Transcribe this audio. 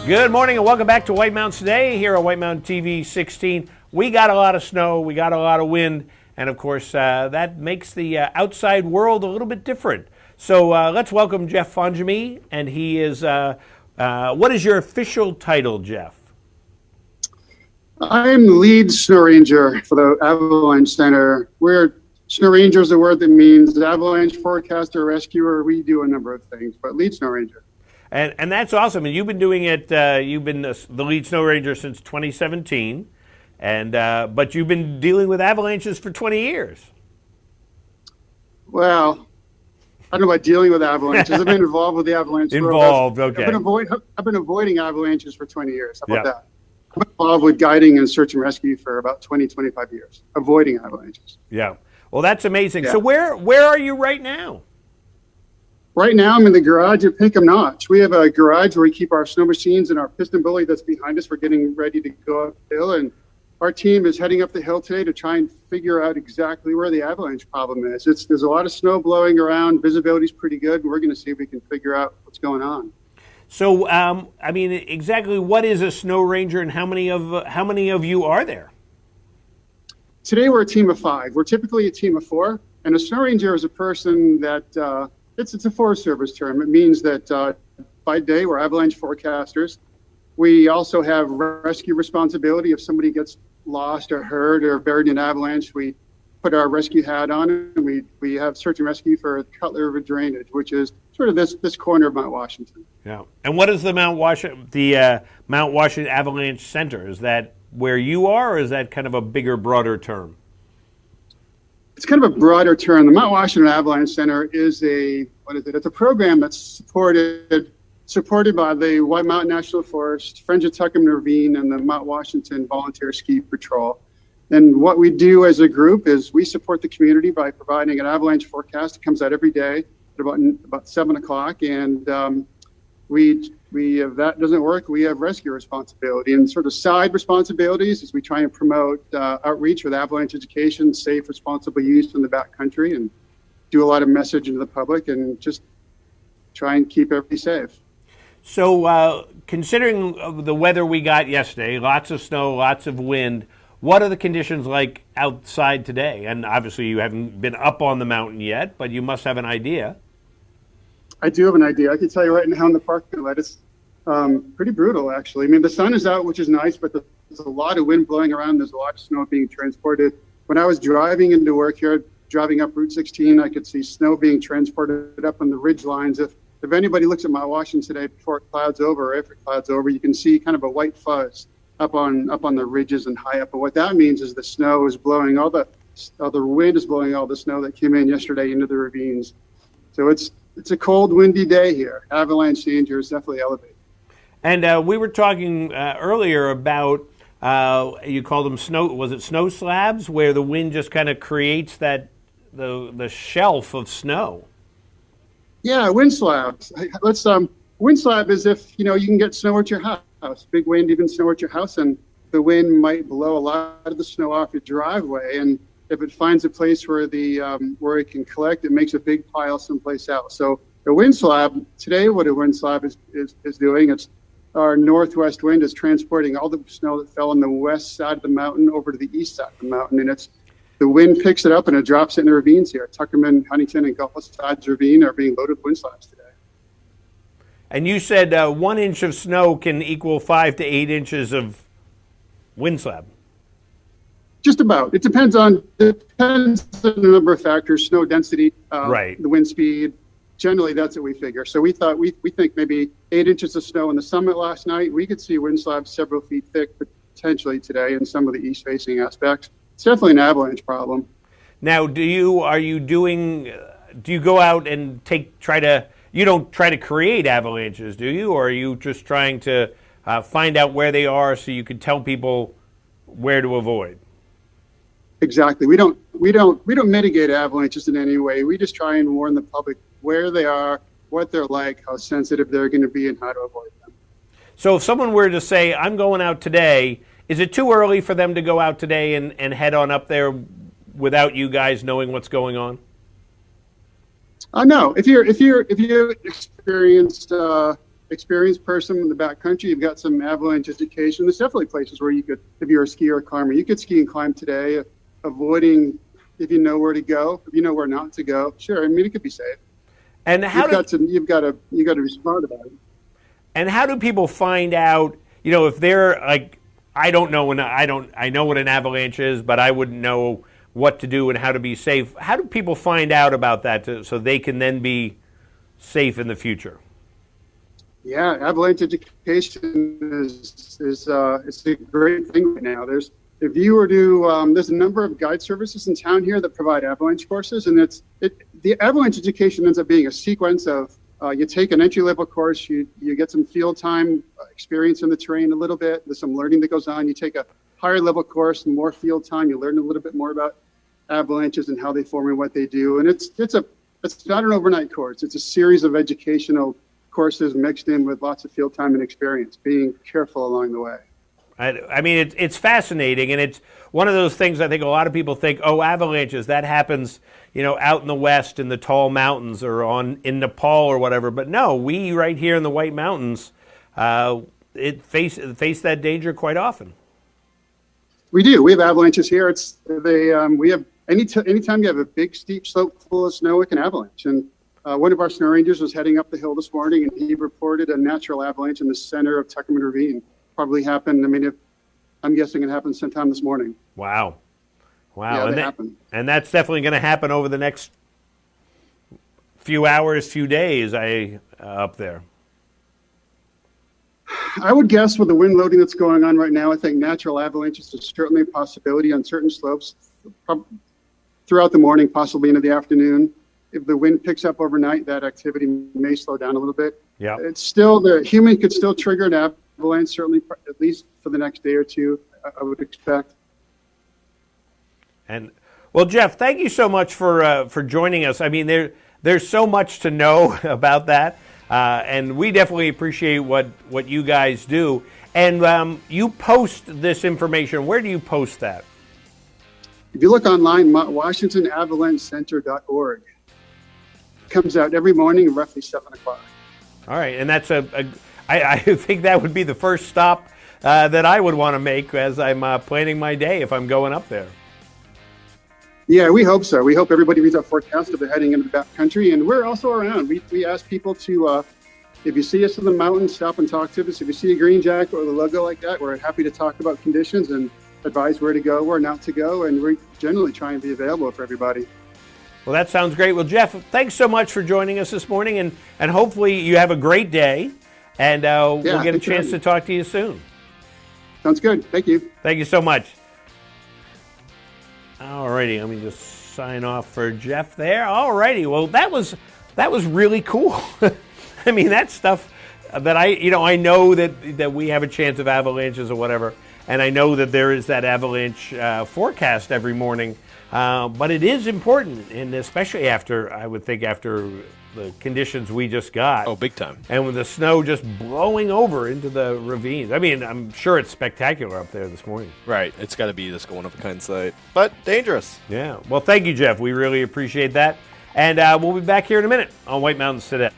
Good morning and welcome back to White Mountains Today here on White Mountain TV 16. We got a lot of snow, we got a lot of wind, and of course that makes the outside world a little bit different. So let's welcome Jeff Fonjami, and he is, what is your official title, Jeff? I'm the lead snow ranger for the Avalanche Center. Snow ranger is a word that means avalanche forecaster, rescuer. We do a number of things, but lead snow ranger. And that's awesome. And you've been doing it. You've been the lead snow ranger since 2017, and but you've been dealing with avalanches for 20 years. Well, I don't know about dealing with avalanches. I've been involved with the avalanche. Involved, okay. I've been avoiding avalanches for 20 years. How about that? I've been involved with guiding and search and rescue for about 20, 25 years, avoiding avalanches. Yeah. Well, that's amazing. Yeah. So where are you right now? Right now, I'm in the garage at Pinkham Notch. We have a garage where we keep our snow machines and our piston bully that's behind us. We're getting ready to go up the hill, and our team is heading up the hill today to try and figure out exactly where the avalanche problem is. There's a lot of snow blowing around. Visibility's pretty good, and we're going to see if we can figure out what's going on. So, I mean, exactly what is a snow ranger, and how many of you are there? Today, we're a team of 5. We're typically a team of 4, and a snow ranger is a person that it's a Forest Service term. It means that by day, we're avalanche forecasters. We also have rescue responsibility. If somebody gets lost or hurt or buried in an avalanche, we put our rescue hat on, and we have search and rescue for Cutler River drainage, which is sort of this corner of Mount Washington. Yeah. And what is the Mount Washington Avalanche Center? Is that where you are, or is that kind of a bigger, broader term? It's kind of a broader term. The Mount Washington Avalanche Center is it's a program that's supported by the White Mountain National Forest, Friends of Tuckerman Ravine, and the Mount Washington Volunteer Ski Patrol. And what we do as a group is we support the community by providing an avalanche forecast. It comes out every day at about 7 o'clock, and if that doesn't work, we have rescue responsibility. And sort of side responsibilities is we try and promote outreach with Avalanche Education, safe, responsible use in the backcountry, and do a lot of messaging to the public and just try and keep everybody safe. So considering the weather we got yesterday, lots of snow, lots of wind, what are the conditions like outside today? And obviously you haven't been up on the mountain yet, but you must have an idea. I do have an idea. I can tell you right now in the parking lot, it's pretty brutal, actually. I mean, the sun is out, which is nice, but there's a lot of wind blowing around. There's a lot of snow being transported. When I was driving into work here, driving up Route 16, I could see snow being transported up on the ridge lines. If anybody looks at Mount Washington today before it clouds over, or after it clouds over, you can see kind of a white fuzz up on the ridges and high up. But what that means is the snow is blowing the wind is blowing all the snow that came in yesterday into the ravines. So it's a cold, windy day here. Avalanche danger is definitely elevated. And we were talking earlier about, you called them snow slabs, where the wind just kind of creates the shelf of snow? Yeah, wind slabs. Wind slab is if, you can get snow at your house, big wind, even snow at your house, and the wind might blow a lot of the snow off your driveway. And if it finds a place where where it can collect, it makes a big pile someplace else. So the wind slab, today what a wind slab is doing, it's our northwest wind is transporting all the snow that fell on the west side of the mountain over to the east side of the mountain. And the wind picks it up and it drops it in the ravines here. Tuckerman, Huntington, and Gulf Sides Ravine are being loaded with wind slabs today. And you said 1 inch of snow can equal 5 to 8 inches of wind slab. Just about. It depends on a number of factors: snow density, right, the wind speed. Generally, that's what we figure. So we think maybe 8 inches of snow on the summit last night. We could see wind slabs several feet thick potentially today in some of the east-facing aspects. It's definitely an avalanche problem. Now, do you go out and you don't try to create avalanches, do you? Or are you just trying to find out where they are so you can tell people where to avoid? Exactly. We don't mitigate avalanches in any way. We just try and warn the public where they are, what they're like, how sensitive they're going to be, and how to avoid them. So if someone were to say, I'm going out today, is it too early for them to go out today and head on up there without you guys knowing what's going on? No. If you experienced experienced person in the backcountry, you've got some Avalanche Education. There's definitely places where you could, if you're a skier or climber, you could ski and climb today, avoiding, if you know where to go, if you know where not to go. Sure, I mean, it could be safe. And how you've got to be smart about it. And how do people find out, if they're like, I know what an avalanche is, but I wouldn't know what to do and how to be safe. How do people find out about that so they can then be safe in the future? Yeah, Avalanche Education is a great thing right now. There's a number of guide services in town here that provide avalanche courses, and the Avalanche Education ends up being a sequence of you take an entry-level course, you get some field time experience in the terrain a little bit, there's some learning that goes on. You take a higher level course, more field time, you learn a little bit more about avalanches and how they form and what they do. And it's not an overnight course. It's a series of educational courses mixed in with lots of field time and experience, being careful along the way. I mean, it's fascinating, and it's one of those things I think a lot of people think, oh, avalanches, that happens, out in the West in the tall mountains or in Nepal or whatever. But no, we right here in the White Mountains, face that danger quite often. We do. We have avalanches here. We have anytime you have a big steep slope full of snow, it can avalanche. And one of our snow rangers was heading up the hill this morning, and he reported a natural avalanche in the center of Tuckerman Ravine. Probably happened. I mean, I'm guessing it happened sometime this morning. Wow. Yeah, they happen. And that's definitely going to happen over the next few hours, few days. Up there. I would guess with the wind loading that's going on right now, I think natural avalanches is certainly a possibility on certain slopes throughout the morning, possibly into the afternoon. If the wind picks up overnight, that activity may slow down a little bit. Yeah. It's still, the human could still trigger an avalanche, certainly at least for the next day or two, I would expect. And well, Jeff, thank you so much for joining us. I mean, there's so much to know about that, and we definitely appreciate what you guys do. And you post this information. Where do you post that? If you look online, WashingtonAvalancheCenter.org. It comes out every morning at roughly 7 o'clock. All right, and that's I think that would be the first stop that I would want to make as I'm planning my day if I'm going up there. Yeah, we hope so. We hope everybody reads our forecast if they're heading into the backcountry. And we're also around. We ask people to, if you see us in the mountains, stop and talk to us. If you see a green jacket or the logo like that, we're happy to talk about conditions and advise where to go, where not to go. And we generally try and be available for everybody. Well, that sounds great. Well, Jeff, thanks so much for joining us this morning. And hopefully you have a great day. And we'll get a chance to talk to you soon. Sounds good. Thank you. Thank you so much. All righty, let me just sign off for Jeff there. All righty, well, that was really cool. I mean, that's stuff that I know that we have a chance of avalanches or whatever, and I know that there is that avalanche forecast every morning. But it is important, and especially after the conditions we just got. Oh, big time. And with the snow just blowing over into the ravines. I mean, I'm sure it's spectacular up there this morning. Right. It's got to be this one-of-a-kind sight, but dangerous. Yeah. Well, thank you, Jeff. We really appreciate that. And we'll be back here in a minute on White Mountains Today.